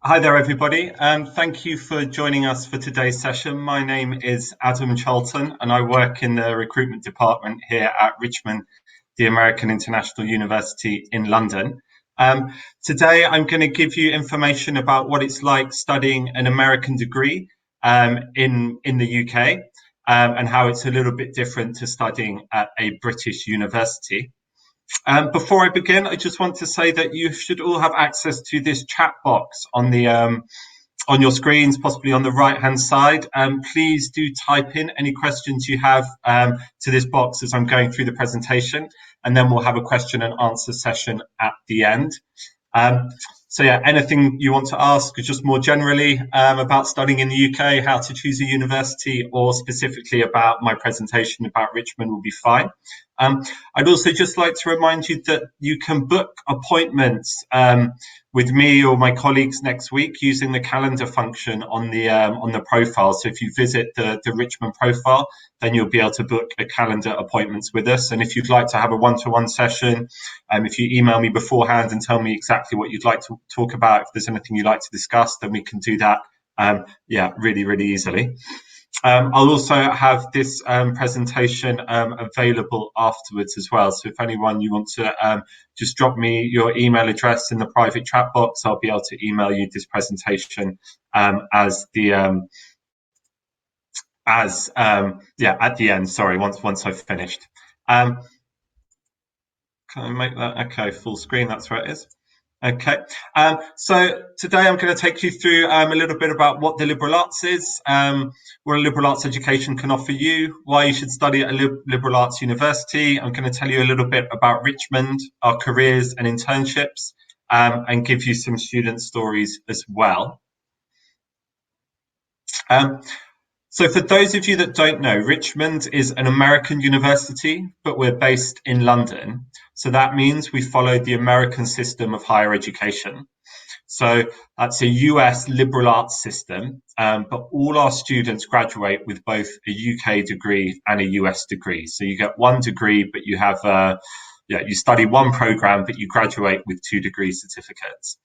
Hi there, everybody. Thank you for joining us for today's session. My name is Adam Charlton, and I work in the recruitment department here at Richmond, the American International University in London. Today, I'm going to give you information about what it's like studying an American degree in the UK and how it's a little bit different to studying at a British university. Before I begin, I just want to say that you should all have access to this chat box on your screens, possibly on the right-hand side. Please do type in any questions you have to this box as I'm going through the presentation, and then we'll have a question and answer session at the end. So yeah, anything you want to ask, just more generally about studying in the UK, how to choose a university, or specifically about my presentation about Richmond will be fine. I'd also just like to remind you that you can book appointments with me or my colleagues next week using the calendar function on the profile. So if you visit the Richmond profile, then you'll be able to book a calendar appointments with us. And if you'd like to have a one-to-one session, if you email me beforehand and tell me exactly what you'd like to talk about, if there's anything you'd like to discuss, then we can do that, really, really easily. I'll also have this presentation available afterwards as well. So if anyone you want to just drop me your email address in the private chat box, I'll be able to email you this presentation at the end. Sorry, once I've finished. Can I make that okay full screen? That's where it is. Okay, so today I'm going to take you through a little bit about what the liberal arts is, what a liberal arts education can offer you, why you should study at a liberal arts university. I'm going to tell you a little bit about Richmond, our careers and internships, and give you some student stories as well. So for those of you that don't know, Richmond is an American university, but we're based in London. So that means we follow the American system of higher education. So that's a US liberal arts system, but all our students graduate with both a UK degree and a US degree. So you get one degree, but you have you study one program, but you graduate with 2 degree certificates.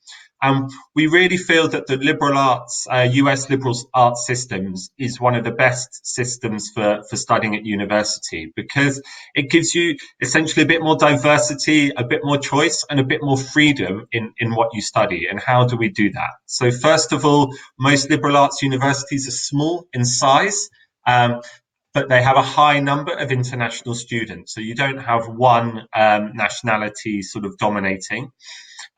We really feel that the liberal arts, US liberal arts systems is one of the best systems for studying at university because it gives you essentially a bit more diversity, a bit more choice, and a bit more freedom in what you study. And how do we do that? So first of all, most liberal arts universities are small in size, but they have a high number of international students. So you don't have one nationality sort of dominating.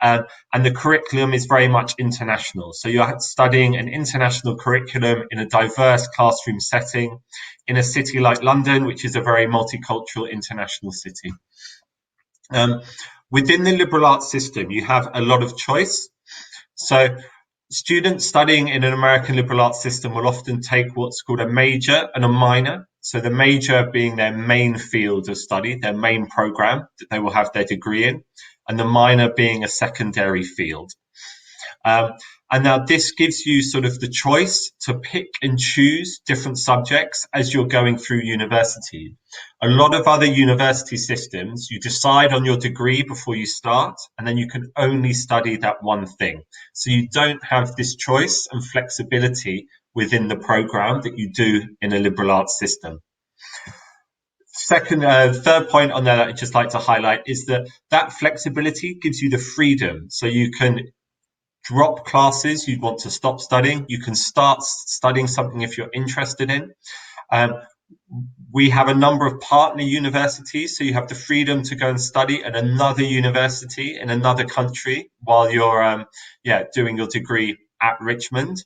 And the curriculum is very much international. So you're studying an international curriculum in a diverse classroom setting in a city like London, which is a very multicultural international city. Within the liberal arts system, you have a lot of choice. So students studying in an American liberal arts system will often take what's called a major and a minor. So the major being their main field of study, their main program that they will have their degree in, and the minor being a secondary field. And now this gives you sort of the choice to pick and choose different subjects as you're going through university. A lot of other university systems, you decide on your degree before you start, and then you can only study that one thing. So you don't have this choice and flexibility within the program that you do in a liberal arts system. Third point on there that I'd just like to highlight is that flexibility gives you the freedom. So you can drop classes you'd want to stop studying. You can start studying something if you're interested in. We have a number of partner universities, so you have the freedom to go and study at another university in another country while you're doing your degree at Richmond.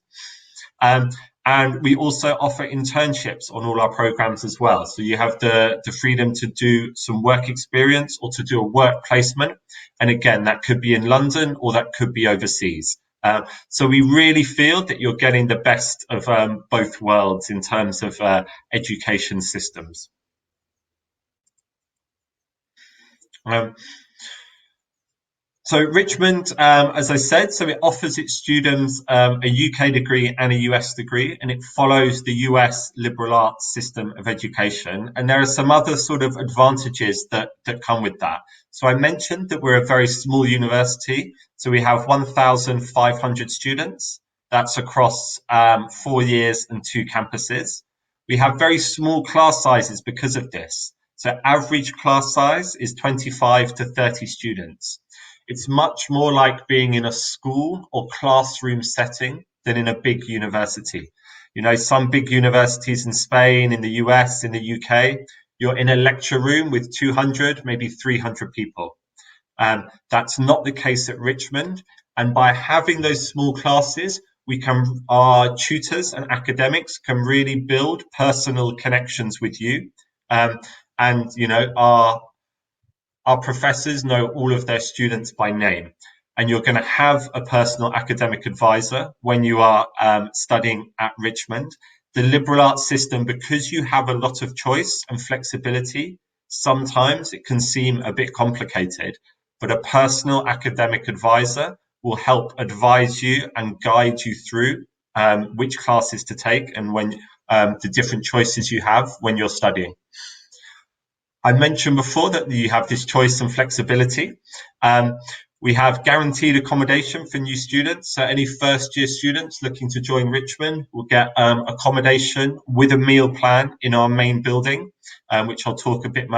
And we also offer internships on all our programs as well. So you have the freedom to do some work experience or to do a work placement. And again, that could be in London or that could be overseas. So we really feel that you're getting the best of both worlds in terms of education systems. So Richmond, as I said, so it offers its students a UK degree and a US degree, and it follows the US liberal arts system of education. And there are some other sort of advantages that come with that. So I mentioned that we're a very small university. So we have 1,500 students. That's across 4 years and 2 campuses. We have very small class sizes because of this. So average class size is 25 to 30 students. It's much more like being in a school or classroom setting than in a big university. You know, some big universities in Spain, in the US, in the UK, you're in a lecture room with 200, maybe 300 people. That's not the case at Richmond. And by having those small classes, our tutors and academics can really build personal connections with you. And, you know, our professors know all of their students by name, and you're going to have a personal academic advisor when you are studying at Richmond. The liberal arts system, because you have a lot of choice and flexibility, sometimes it can seem a bit complicated, but a personal academic advisor will help advise you and guide you through which classes to take and when the different choices you have when you're studying. I mentioned before that you have this choice and flexibility. We have guaranteed accommodation for new students. So any first year students looking to join Richmond will get accommodation with a meal plan in our main building, which I'll talk a bit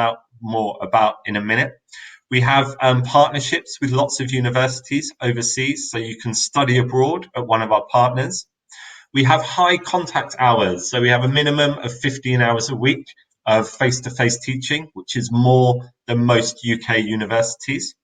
more about in a minute. We have partnerships with lots of universities overseas, so you can study abroad at one of our partners. We have high contact hours, so we have a minimum of 15 hours a week of face-to-face teaching, which is more than most UK universities.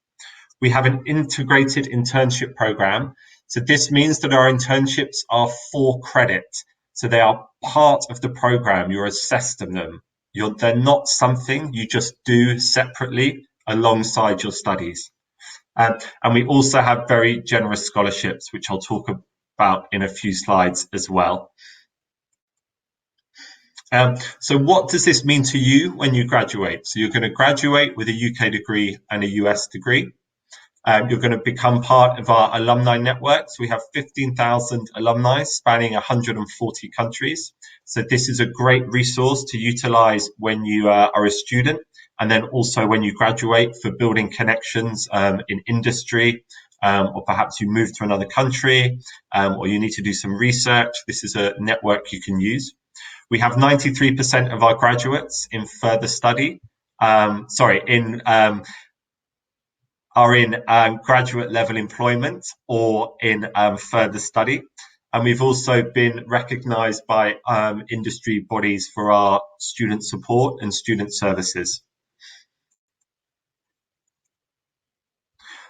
We have an integrated internship program. So this means that our internships are for credit. So they are part of the program. You're assessed in them. They're not something you just do separately alongside your studies. And we also have very generous scholarships, which I'll talk about in a few slides as well. So what does this mean to you when you graduate? So you're going to graduate with a UK degree and a US degree. You're going to become part of our alumni network. So we have 15,000 alumni spanning 140 countries. So this is a great resource to utilize when you are a student, and then also when you graduate for building connections in industry, or perhaps you move to another country, or you need to do some research. This is a network you can use. We have 93% of our graduates in further study, are in graduate level employment or in further study. And we've also been recognized by industry bodies for our student support and student services.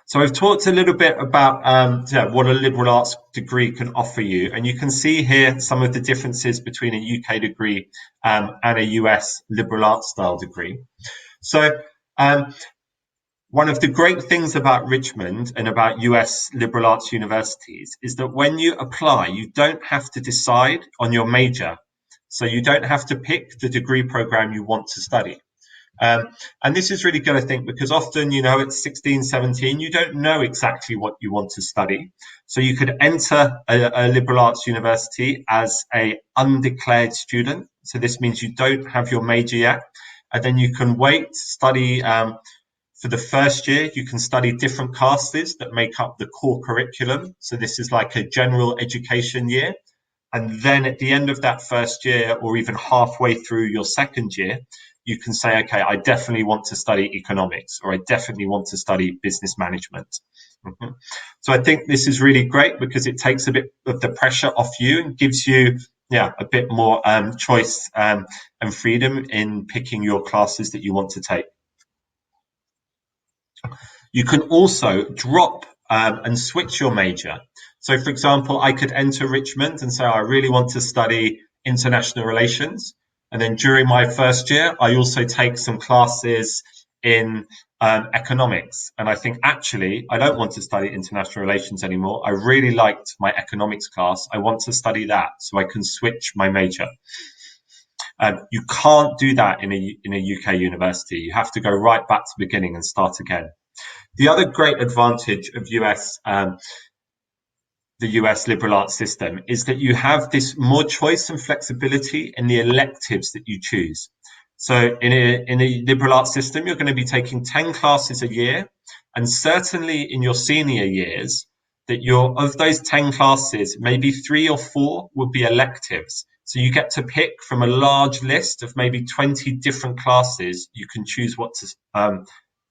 So I've talked a little bit about what a liberal arts degree can offer you. And you can see here some of the differences between a UK degree and a US liberal arts style degree. So one of the great things about Richmond and about US liberal arts universities is that when you apply, you don't have to decide on your major. So you don't have to pick the degree program you want to study. And this is really good, I think, because often, you know, at 16, 17, you don't know exactly what you want to study. So you could enter a liberal arts university as an undeclared student. So this means you don't have your major yet. And then you can wait, study for the first year. You can study different classes that make up the core curriculum. So this is like a general education year. And then at the end of that first year, or even halfway through your second year, you can say, okay, I definitely want to study economics, or I definitely want to study business management. Mm-hmm. So I think this is really great because it takes a bit of the pressure off you and gives you, a bit more choice and freedom in picking your classes that you want to take. You can also drop and switch your major. So, for example, I could enter Richmond and say, I really want to study international relations. And then during my first year, I also take some classes in economics. And I think, actually, I don't want to study international relations anymore. I really liked my economics class. I want to study that, so I can switch my major. You can't do that in a UK university. You have to go right back to the beginning and start again. The other great advantage of the US liberal arts system is that you have this more choice and flexibility in the electives that you choose. So in a liberal arts system, you're going to be taking 10 classes a year, and certainly in your senior years, that you're of those 10 classes, maybe 3 or 4 would be electives. So you get to pick from a large list of maybe 20 different classes. You can choose what to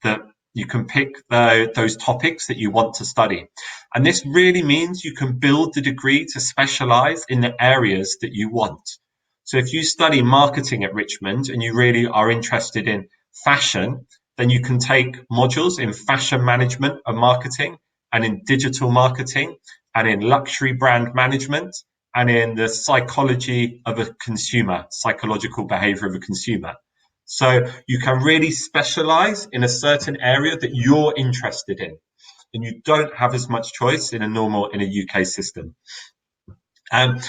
that you can pick those topics that you want to study. And this really means you can build the degree to specialize in the areas that you want. So if you study marketing at Richmond and you really are interested in fashion, then you can take modules in fashion management and marketing, and in digital marketing, and in luxury brand management, and in the psychology of a consumer, psychological behavior of a consumer. So you can really specialize in a certain area that you're interested in, and you don't have as much choice in a UK system. One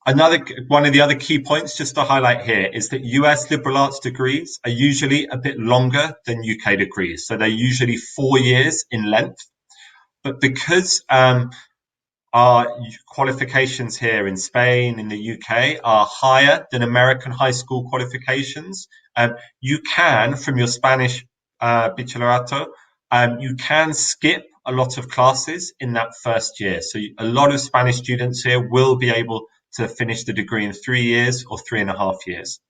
of the other key points just to highlight here is that US liberal arts degrees are usually a bit longer than UK degrees. So they're usually 4 years in length. But because our qualifications here in Spain, in the UK, are higher than American high school qualifications, you can, from your Spanish bachillerato, you can skip a lot of classes in that first year. So a lot of Spanish students here will be able to finish the degree in 3 years or 3.5 years.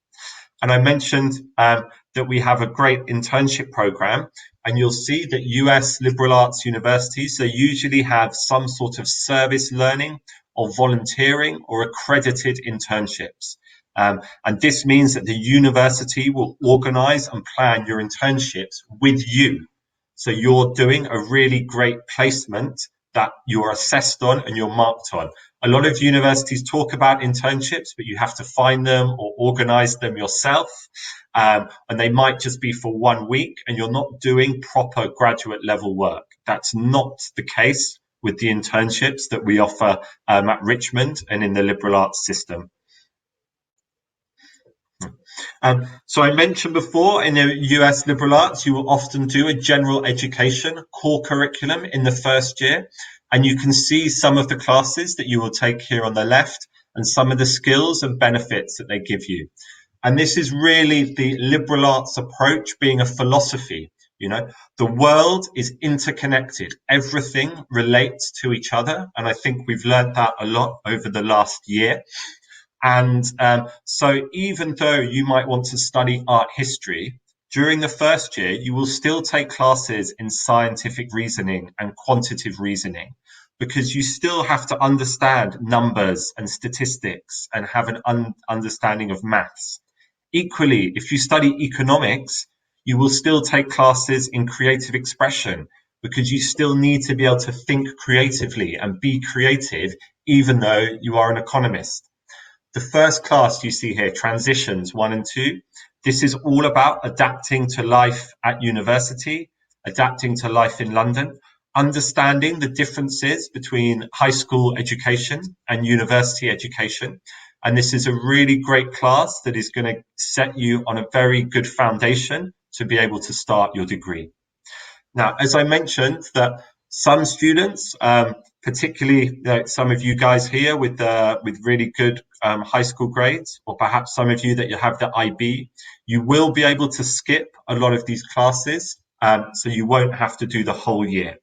And I mentioned that we have a great internship program, and you'll see that US liberal arts universities, they usually have some sort of service learning or volunteering or accredited internships. And this means that the university will organize and plan your internships with you. So you're doing a really great placement that you're assessed on and you're marked on. A lot of universities talk about internships, but you have to find them or organize them yourself. And they might just be for 1 week, and you're not doing proper graduate level work. That's not the case with the internships that we offer at Richmond and in the liberal arts system. So I mentioned before, in the US liberal arts, you will often do a general education core curriculum in the first year. And you can see some of the classes that you will take here on the left and some of the skills and benefits that they give you. And this is really the liberal arts approach being a philosophy. You know, the world is interconnected. Everything relates to each other. And I think we've learned that a lot over the last year. And so even though you might want to study art history, during the first year, you will still take classes in scientific reasoning and quantitative reasoning, because you still have to understand numbers and statistics and have an understanding of maths. Equally, if you study economics, you will still take classes in creative expression, because you still need to be able to think creatively and be creative, even though you are an economist. The first class you see here, Transitions 1 and 2, this is all about adapting to life at university, adapting to life in London, understanding the differences between high school education and university education. And this is a really great class that is going to set you on a very good foundation to be able to start your degree. Now, as I mentioned, that some students, particularly some of you guys here with really good high school grades, or perhaps some of you that you have the IB, you will be able to skip a lot of these classes, so you won't have to do the whole year.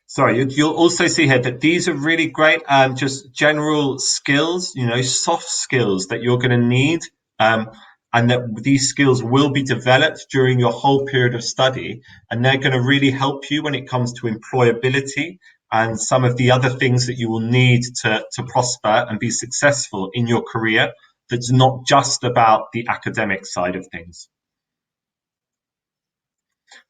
Sorry, you'll also see here that these are really great, just general skills, soft skills that you're going to need, and that these skills will be developed during your whole period of study, and they're going to really help you when it comes to employability and some of the other things that you will need to prosper and be successful in your career. That's not just about the academic side of things.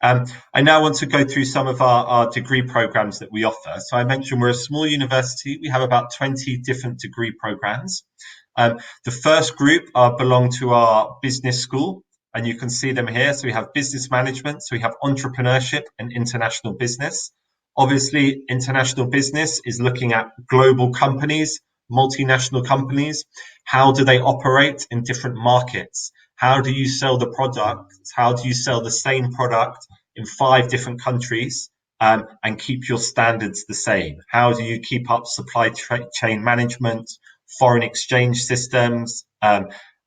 I now want to go through some of our degree programs that we offer. So I mentioned we're a small university. We have about 20 different degree programs. The first group belong to our business school, and you can see them here. So we have business management, so we have entrepreneurship and international business. Obviously, international business is looking at global companies, multinational companies. How do they operate in different markets? How do you sell the product? How do you sell the same product in 5 different countries and keep your standards the same? How do you keep up supply chain management, foreign exchange systems,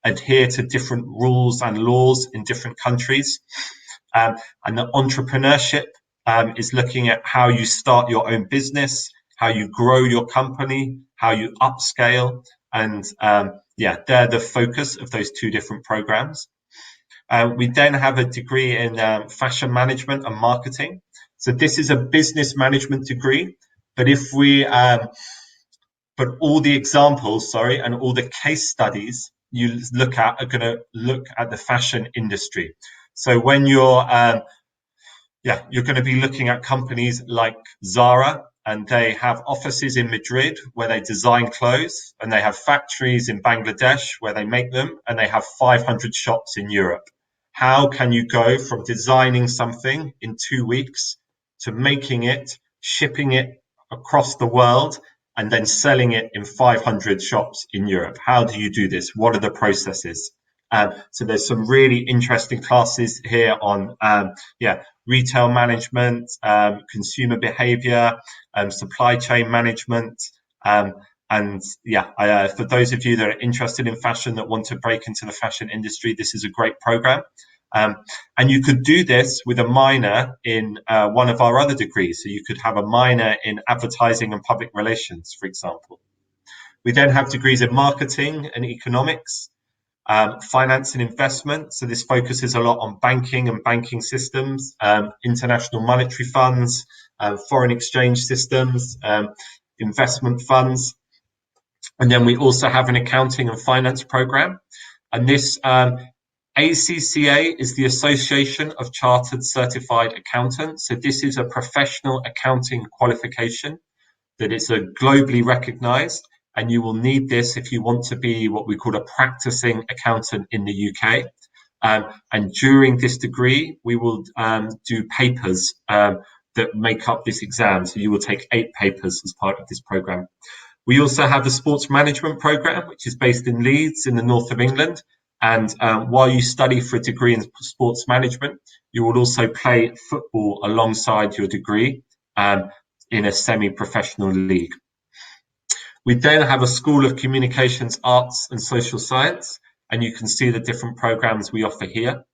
adhere to different rules and laws in different countries? And the entrepreneurship is looking at how you start your own business, how you grow your company, how you upscale. And they're the focus of those 2 different programs. We then have a degree in fashion management and marketing. So this is a business management degree, but all the examples, and all the case studies you look at are going to look at the fashion industry. So when you're going to be looking at companies like Zara, and they have offices in Madrid where they design clothes, and they have factories in Bangladesh where they make them, and they have 500 shops in Europe. How can you go from designing something in 2 weeks to making it, shipping it across the world, and then selling it in 500 shops in Europe? How do you do this? What are the processes? So there's some really interesting classes here on retail management, consumer behavior, supply chain management. For those of you that are interested in fashion, that want to break into the fashion industry, this is a great program. And you could do this with a minor in one of our other degrees. So you could have a minor in advertising and public relations, for example. We then have degrees in marketing and economics, finance and investment. So this focuses a lot on banking and banking systems, international monetary funds, foreign exchange systems, investment funds. And then we also have an accounting and finance program. And this ACCA is the Association of Chartered Certified Accountants. So this is a professional accounting qualification that is globally recognized. And you will need this if you want to be what we call a practicing accountant in the UK. And during this degree, we will do papers that make up this exam. So you will take 8 papers as part of this program. We also have the sports management program, which is based in Leeds in the north of England. And while you study for a degree in sports management, you will also play football alongside your degree in a semi-professional league. We then have a School of Communications, Arts and Social Science, and you can see the different programs we offer here.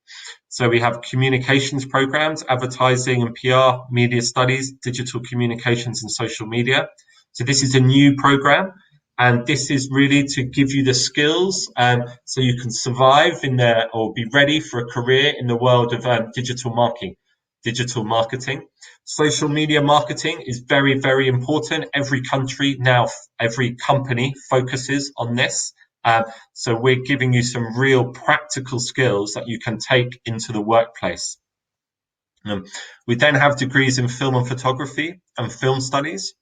So we have communications programs, advertising and PR, media studies, digital communications and social media. So this is a new program, and this is really to give you the skills so you can survive or be ready for a career in the world of digital marketing. Social media marketing is very, very important. Every company focuses on this. So we're giving you some real practical skills that you can take into the workplace. We then have degrees in film and photography and film studies.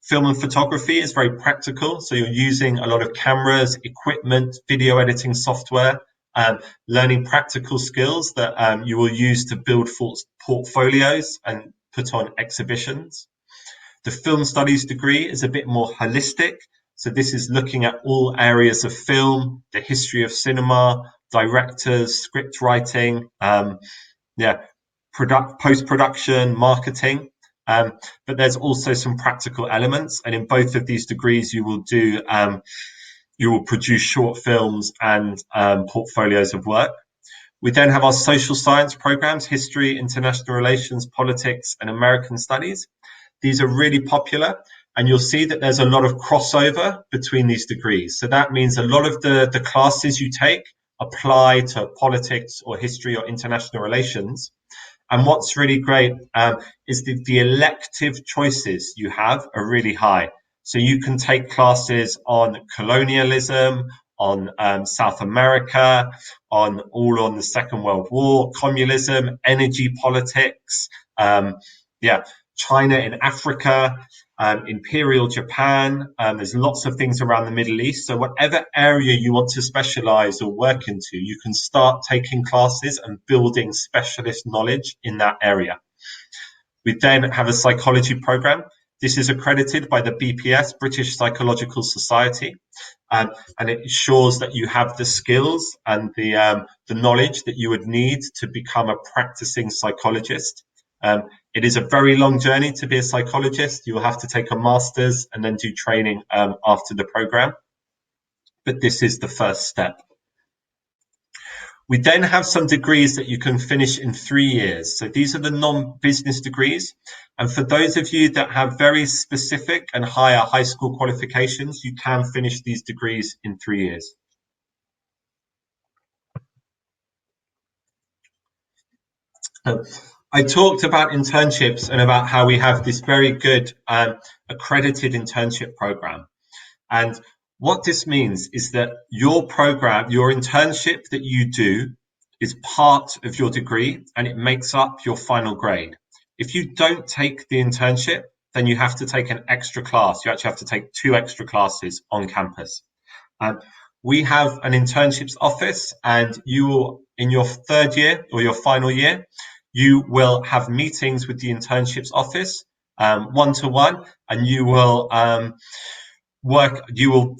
Film and photography is very practical. So you're using a lot of cameras, equipment, video editing software, learning practical skills that you will use to build portfolios and put on exhibitions. The film studies degree is a bit more holistic. So this is looking at all areas of film, the history of cinema, directors, script writing, post-production, marketing. But there's also some practical elements. And in both of these degrees, you will produce short films and portfolios of work. We then have our social science programs, history, international relations, politics, and American studies. These are really popular, and you'll see that there's a lot of crossover between these degrees. So that means a lot of the classes you take apply to politics or history or international relations. And what's really great is the elective choices you have are really high. So you can take classes on colonialism, on South America, on the Second World War, communism, energy politics, China in Africa, Imperial Japan. There's lots of things around the Middle East. So whatever area you want to specialize or work into, you can start taking classes and building specialist knowledge in that area. We then have a psychology program. This is accredited by the BPS, British Psychological Society, and it ensures that you have the skills and the knowledge that you would need to become a practicing psychologist. It is a very long journey to be a psychologist. You will have to take a master's and then do training after the program. But this is the first step. We then have some degrees that you can finish in 3 years. So these are the non-business degrees. And for those of you that have very specific and higher high school qualifications, you can finish these degrees in 3 years. I talked about internships and about how we have this very good accredited internship program. And what this means is that your program, your internship that you do is part of your degree and it makes up your final grade. If you don't take the internship, then you have to take an extra class. You actually have to take 2 extra classes on campus. We have an internships office, and you will, in your 3rd year or your final year, you will have meetings with the internships office, one-to-one, and you will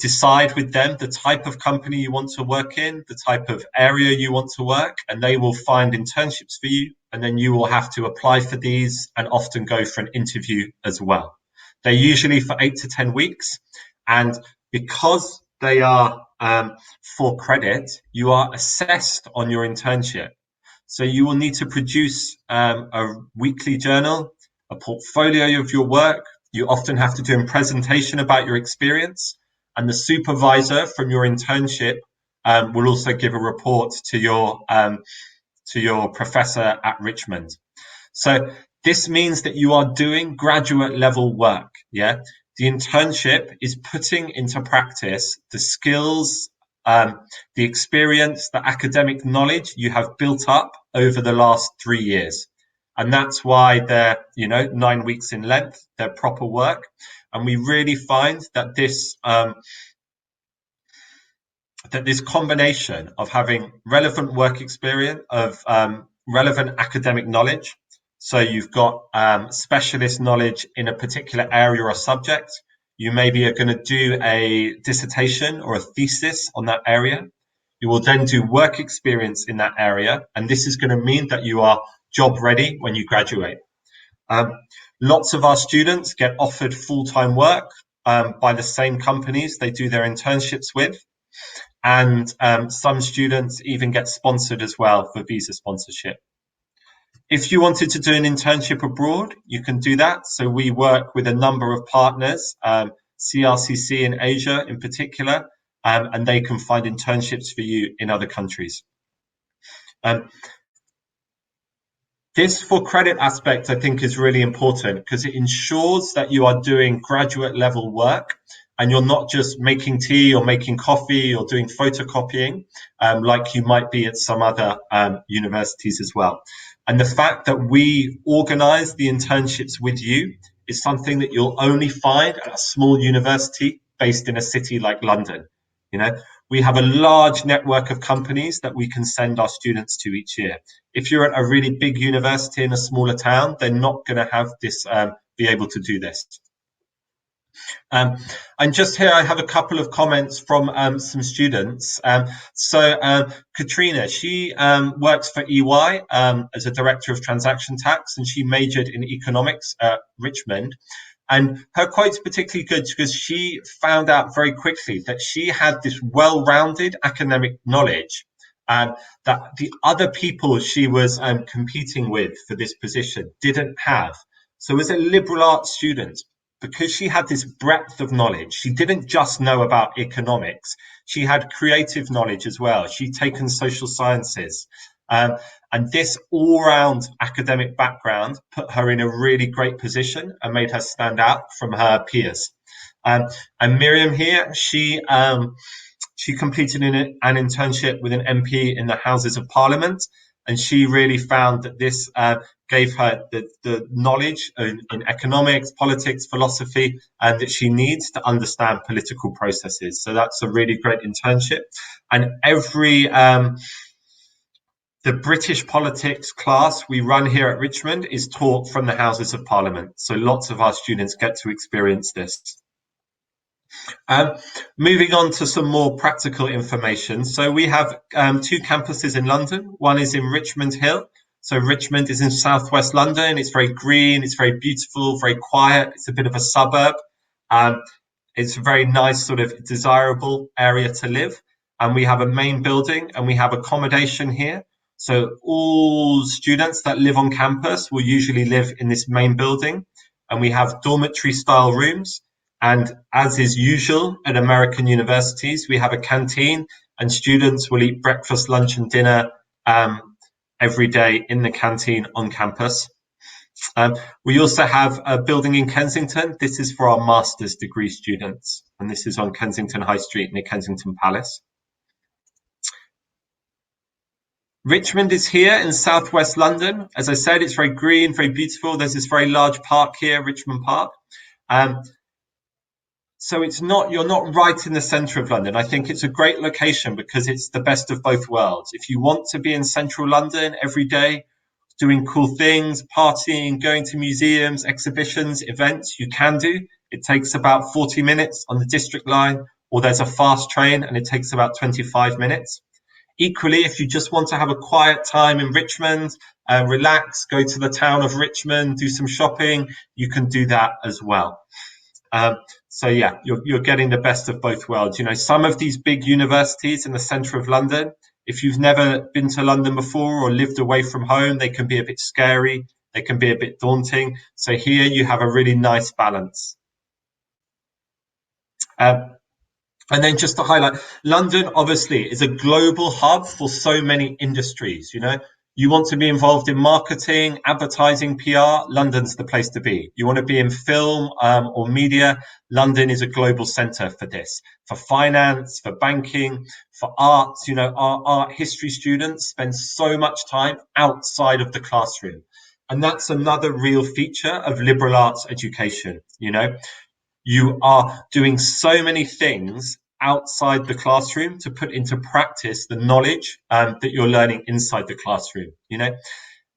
decide with them the type of company you want to work in, the type of area you want to work, and they will find internships for you, and then you will have to apply for these and often go for an interview as well. They're usually for 8 to 10 weeks, and because they are for credit, you are assessed on your internship. So you will need to produce a weekly journal, a portfolio of your work. You often have to do a presentation about your experience, and the supervisor from your internship will also give a report to your professor at Richmond. So this means that you are doing graduate level work. Yeah, the internship is putting into practice the skills, the experience, the academic knowledge you have built up over the last 3 years. And that's why they're, 9 weeks in length, they're proper work. And we really find that this combination of having relevant work experience, of relevant academic knowledge, so you've got specialist knowledge in a particular area or subject. You maybe are going to do a dissertation or a thesis on that area. You will then do work experience in that area, and this is going to mean that you are job ready when you graduate. Lots of our students get offered full-time work by the same companies they do their internships with, and some students even get sponsored as well for visa sponsorship. If you wanted to do an internship abroad, you can do that. So we work with a number of partners, CRCC in Asia in particular, and they can find internships for you in other countries. This for credit aspect, I think, is really important because it ensures that you are doing graduate level work and you're not just making tea or making coffee or doing photocopying like you might be at some other universities as well. And the fact that we organize the internships with you is something that you'll only find at a small university based in a city like London. We have a large network of companies that we can send our students to each year. If you're at a really big university in a smaller town, they're not going to have this, be able to do this. And just here, I have a couple of comments from some students. So Katrina, she works for EY as a director of transaction tax, and she majored in economics at Richmond. And her quote's particularly good because she found out very quickly that she had this well-rounded academic knowledge that the other people she was competing with for this position didn't have. So as a liberal arts student, because she had this breadth of knowledge, she didn't just know about economics. She had creative knowledge as well. She'd taken social sciences. And this all-round academic background put her in a really great position and made her stand out from her peers. And Miriam here, she completed an internship with an MP in the Houses of Parliament, and she really found that this gave her the knowledge in economics, politics, philosophy, and that she needs to understand political processes. So that's a really great internship. And The British politics class we run here at Richmond is taught from the Houses of Parliament. So lots of our students get to experience this. Moving on to some more practical information. So we have two campuses in London. One is in Richmond Hill. So Richmond is in southwest London. It's very green. It's very beautiful, very quiet. It's a bit of a suburb. It's a very nice, sort of desirable area to live. And we have a main building and we have accommodation here. So all students that live on campus will usually live in this main building. And we have dormitory style rooms. And as is usual at American universities, we have a canteen and students will eat breakfast, lunch and dinner every day in the canteen on campus. We also have a building in Kensington. This is for our master's degree students. And this is on Kensington High Street near Kensington Palace. Richmond is here in southwest London. As I said, it's very green, very beautiful. There's this very large park here, Richmond Park. So you're not right in the center of London. I think it's a great location because it's the best of both worlds. If you want to be in central London every day, doing cool things, partying, going to museums, exhibitions, events, you can do. It takes about 40 minutes on the district line, or there's a fast train and it takes about 25 minutes. Equally, if you just want to have a quiet time in Richmond, relax, go to the town of Richmond, do some shopping, you can do that as well. So yeah, you're getting the best of both worlds. You know, some of these big universities in the center of London, if you've never been to London before or lived away from home, they can be a bit scary. They can be a bit daunting. So here you have a really nice balance. And then just to highlight, London obviously is a global hub for so many industries. You know, you want to be involved in marketing, advertising, PR, London's the place to be. You want to be in film or media, London is a global center for this. For finance, for banking, for arts, you know, our art history students spend so much time outside of the classroom. And that's another real feature of liberal arts education. You know, you are doing so many things outside the classroom to put into practice the knowledge that you're learning inside the classroom. You know,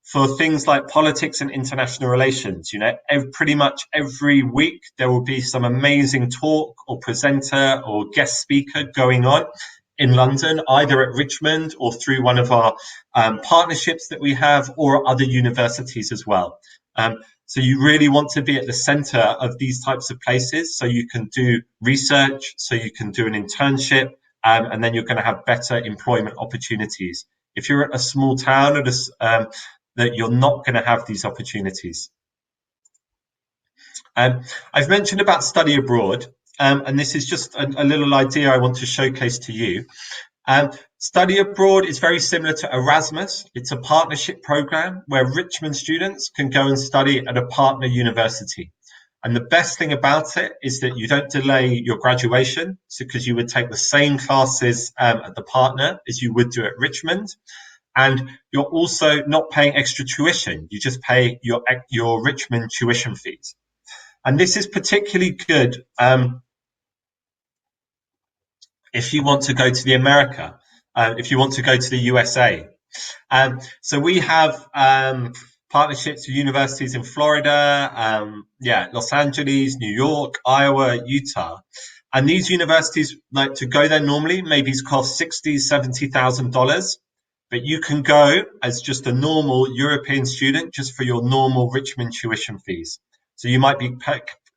for things like politics and international relations, you know, pretty much every week there will be some amazing talk or presenter or guest speaker going on in London, either at Richmond or through one of our partnerships that we have, or other universities as well. So you really want to be at the center of these types of places so you can do research, so you can do an internship, and then you're going to have better employment opportunities. If you're at a small town, that you're not going to have these opportunities. I've mentioned about study abroad, and this is just a little idea I want to showcase to you. Study abroad is very similar to Erasmus. It's a partnership program where Richmond students can go and study at a partner university. And the best thing about it is that you don't delay your graduation, because you would take the same classes at the partner as you would do at Richmond. And you're also not paying extra tuition. You just pay your Richmond tuition fees. And this is particularly good if you want to go to the America, if you want to go to the USA. So we have partnerships with universities in Florida, Los Angeles, New York, Iowa, Utah. And these universities, like, to go there normally, maybe it's cost $60,000, $70,000. But you can go as just a normal European student just for your normal Richmond tuition fees. So you might be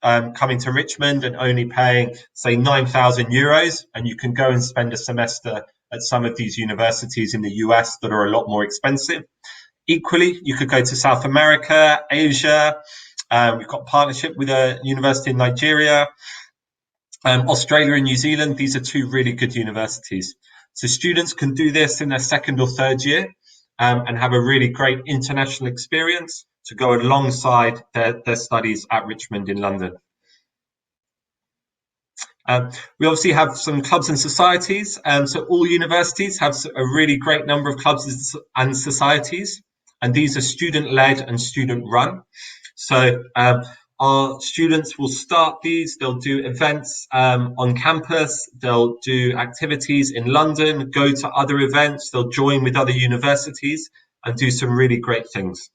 coming to Richmond and only paying, say, 9,000 euros, and you can go and spend a semester at some of these universities in the US that are a lot more expensive. Equally, you could go to South America, Asia. We've got partnership with a university in Nigeria, Australia and New Zealand. These are two really good universities. So students can do this in their second or third year and have a really great international experience to go alongside their studies at Richmond in London. We obviously have some clubs and societies. So all universities have a really great number of clubs and societies, and these are student-led and student-run. So Our students will start these, they'll do events on campus, they'll do activities in London, go to other events, they'll join with other universities and do some really great things.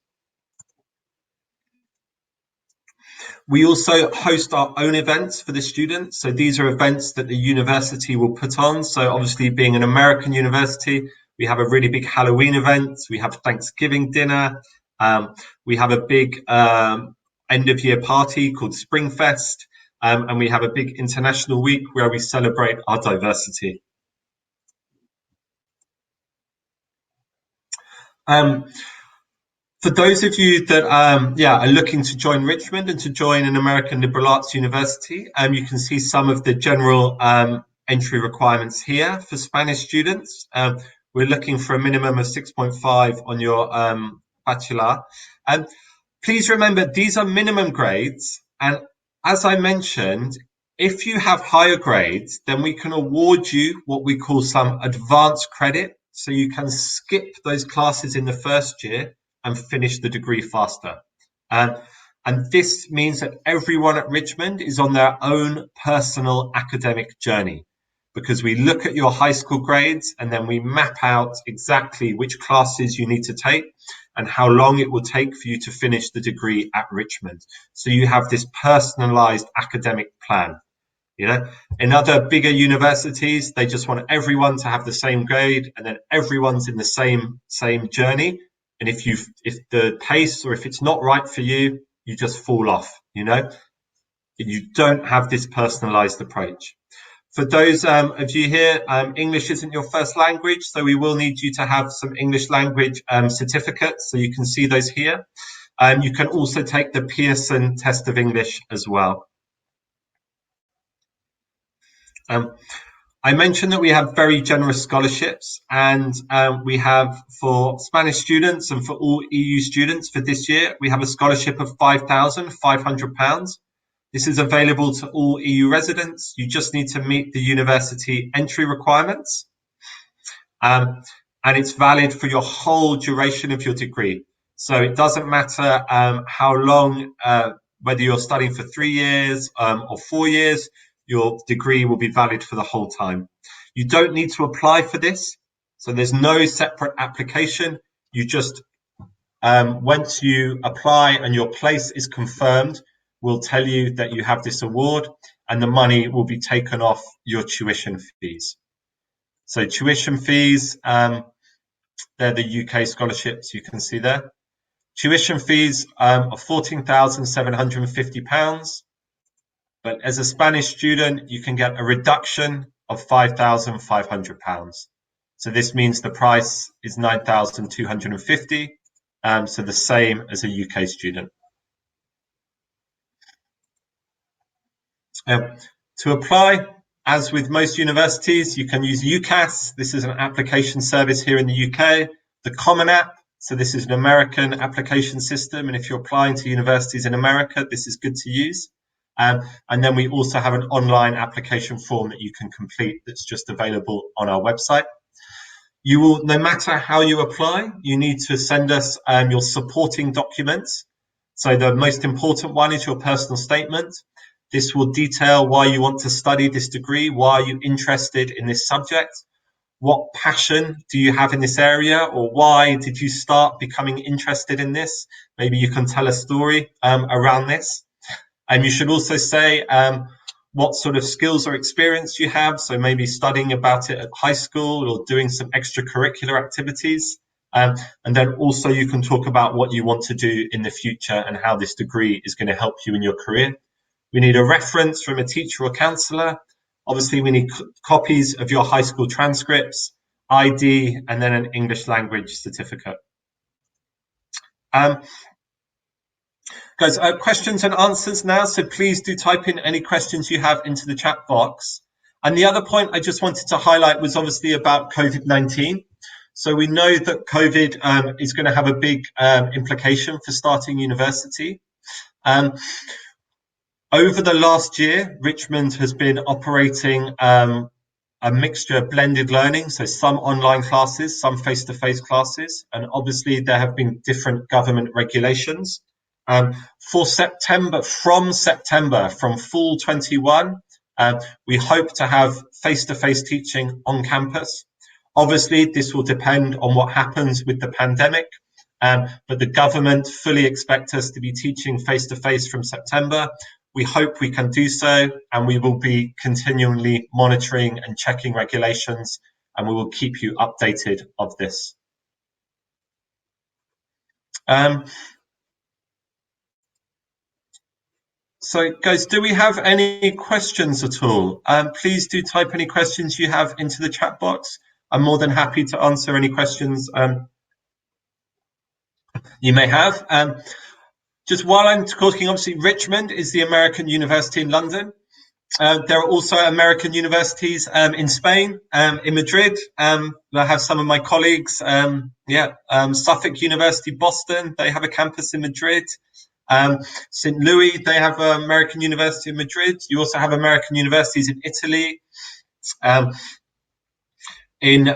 We also host our own events for the students. So these are events that the university will put on. So obviously being an American university, we have a really big Halloween event. We have Thanksgiving dinner. We have a big end of year party called Springfest. And we have a big international week where we celebrate our diversity. For those of you that are looking to join Richmond and to join an American liberal arts university, you can see some of the general entry requirements here for Spanish students. We're looking for a minimum of 6.5 on your bachelor. Please remember, these are minimum grades. And as I mentioned, if you have higher grades, then we can award you what we call some advanced credit. So you can skip those classes in the first year and finish the degree faster. And this means that everyone at Richmond is on their own personal academic journey, because we look at your high school grades and then we map out exactly which classes you need to take and how long it will take for you to finish the degree at Richmond. So you have this personalized academic plan. You know, in other bigger universities, they just want everyone to have the same grade, and then everyone's in the same journey. And if the pace or if it's not right for you, you just fall off. You know, you don't have this personalized approach. For those of you here, English isn't your first language, so we will need you to have some English language certificates. So you can see those here. You can also take the Pearson test of English as well. I mentioned that we have very generous scholarships, and we have for Spanish students and for all EU students for this year, we have a scholarship of £5,500. This is available to all EU residents. You just need to meet the university entry requirements. And it's valid for your whole duration of your degree. So it doesn't matter how long, whether you're studying for 3 years or 4 years, your degree will be valid for the whole time. You don't need to apply for this. So there's no separate application. You just, once you apply and your place is confirmed, we'll tell you that you have this award and the money will be taken off your tuition fees. So tuition fees, they're the UK scholarships you can see there. Tuition fees are £14,750. But as a Spanish student, you can get a reduction of £5,500. So this means the price is £9,250, so the same as a UK student. To apply, as with most universities, you can use UCAS. This is an application service here in the UK. The Common App, so this is an American application system, and if you're applying to universities in America, this is good to use. And then we also have an online application form that you can complete that's just available on our website. You will, no matter how you apply, you need to send us your supporting documents. So the most important one is your personal statement. This will detail why you want to study this degree, why are you interested in this subject, what passion do you have in this area, or why did you start becoming interested in this? Maybe you can tell a story around this. And you should also say what sort of skills or experience you have. So maybe studying about it at high school or doing some extracurricular activities. And then also you can talk about what you want to do in the future and how this degree is going to help you in your career. We need a reference from a teacher or counselor. Obviously, we need copies of your high school transcripts, ID, and then an English language certificate. Guys, questions and answers now, so please do type in any questions you have into the chat box. And the other point I just wanted to highlight was obviously about COVID-19. So we know that COVID is going to have a big implication for starting university. Over the last year, Richmond has been operating a mixture of blended learning, so some online classes, some face-to-face classes, and obviously there have been different government regulations. For September, from fall 21, we hope to have face-to-face teaching on campus. Obviously, this will depend on what happens with the pandemic, but the government fully expect us to be teaching face-to-face from September. We hope we can do so, and we will be continually monitoring and checking regulations, and we will keep you updated of this. So, guys, do we have any questions at all? Please do type any questions you have into the chat box. I'm more than happy to answer any questions you may have. Just while I'm talking, obviously, Richmond is the American university in London. There are also American universities in Spain, in Madrid. I have some of my colleagues. Suffolk University, Boston, they have a campus in Madrid. St. Louis, they have American University in Madrid. You also have American universities in Italy, in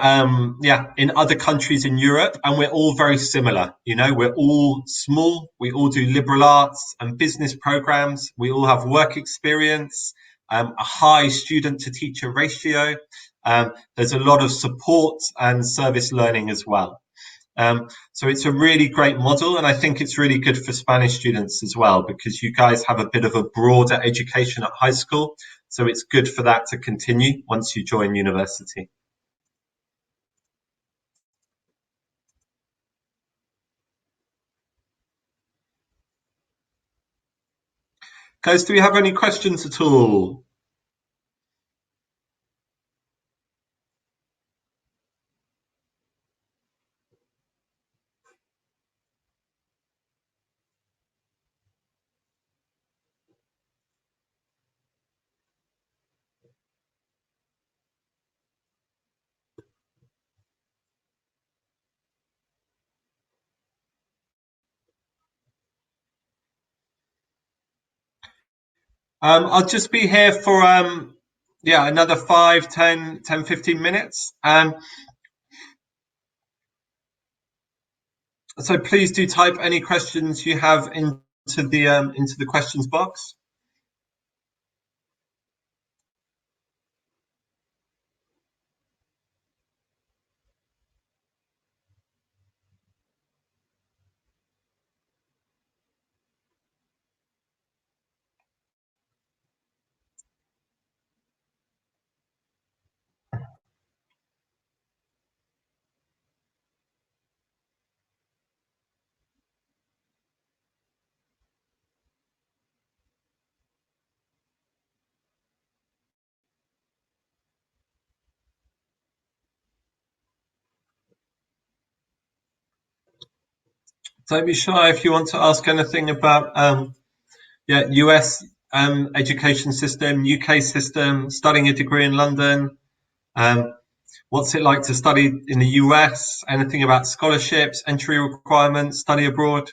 other countries in Europe, and we're all very similar. We're all small. We all do liberal arts and business programs. We all have work experience, a high student to teacher ratio. There's a lot of support and service learning as well. So it's a really great model, and I think it's really good for Spanish students as well, because you guys have a bit of a broader education at high school. So it's good for that to continue once you join university. Guys, do we have any questions at all? I'll just be here for another 5, 10, 15 minutes. So please do type any questions you have into the questions box. Don't be shy if you want to ask anything about US education system, UK system, studying a degree in London. What's it like to study in the US? Anything about scholarships, entry requirements, study abroad?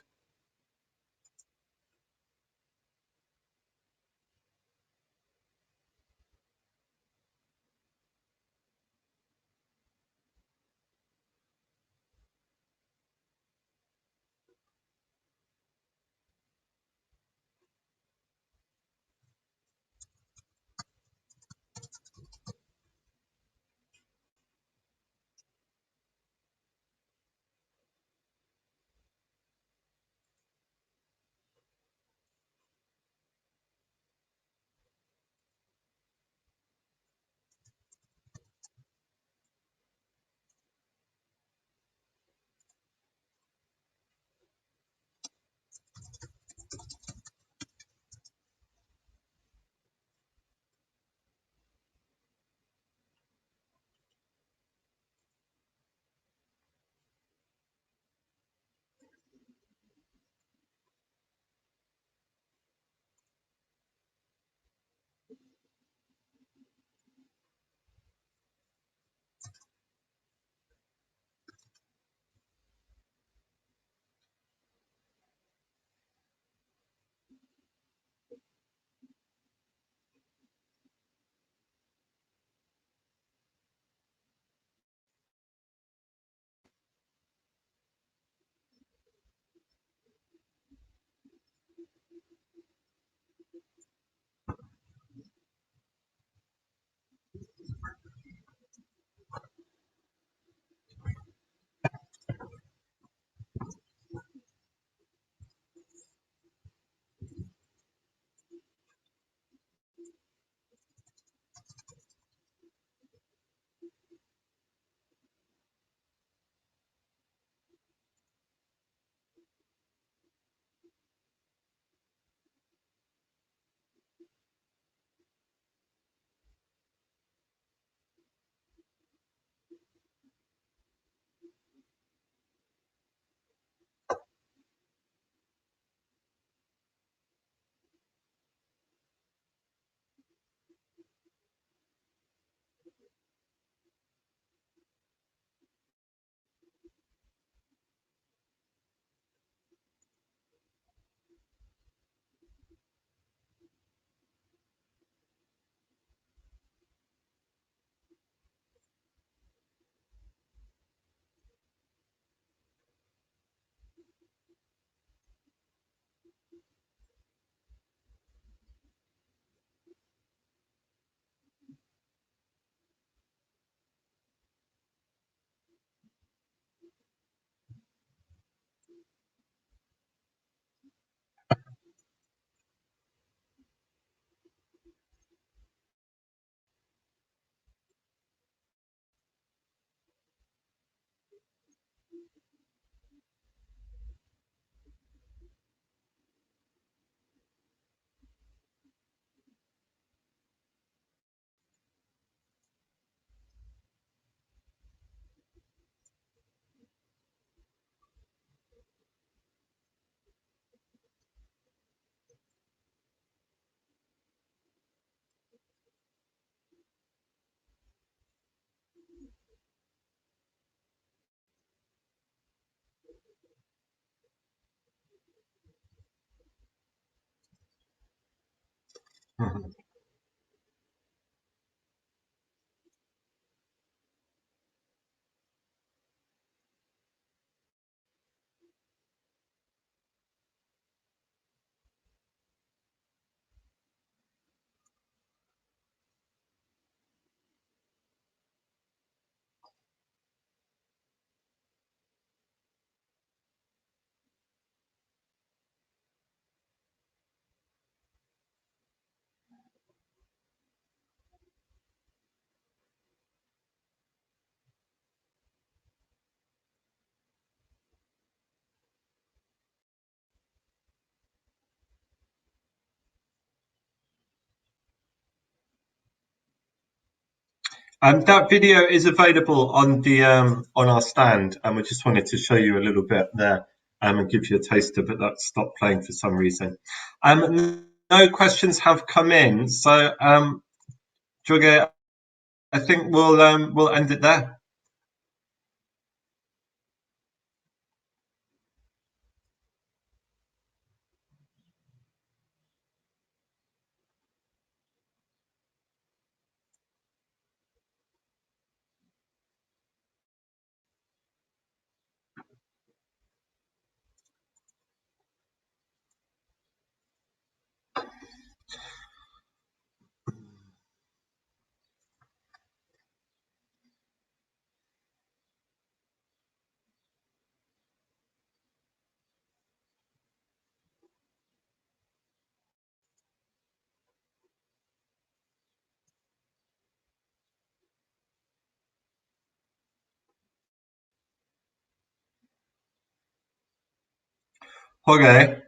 That video is available on the on our stand, and we just wanted to show you a little bit there and give you a taster, but that stopped playing for some reason. No questions have come in, so Jorge, I think we'll end it there. Jorge.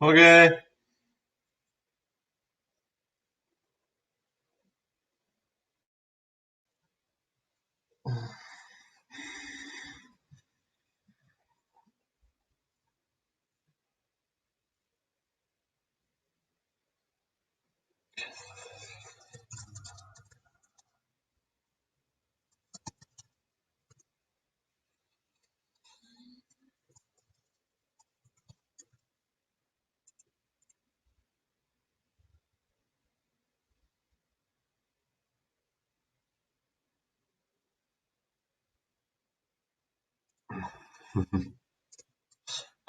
Okay.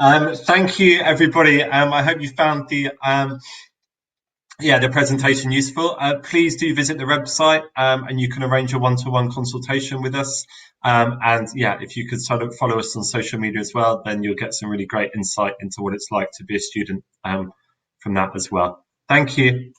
Thank you, everybody. I hope you found the presentation useful. Please do visit the website, and you can arrange a one-to-one consultation with us. And yeah, if you could sort of follow us on social media as well, then you'll get some really great insight into what it's like to be a student from that as well. Thank you.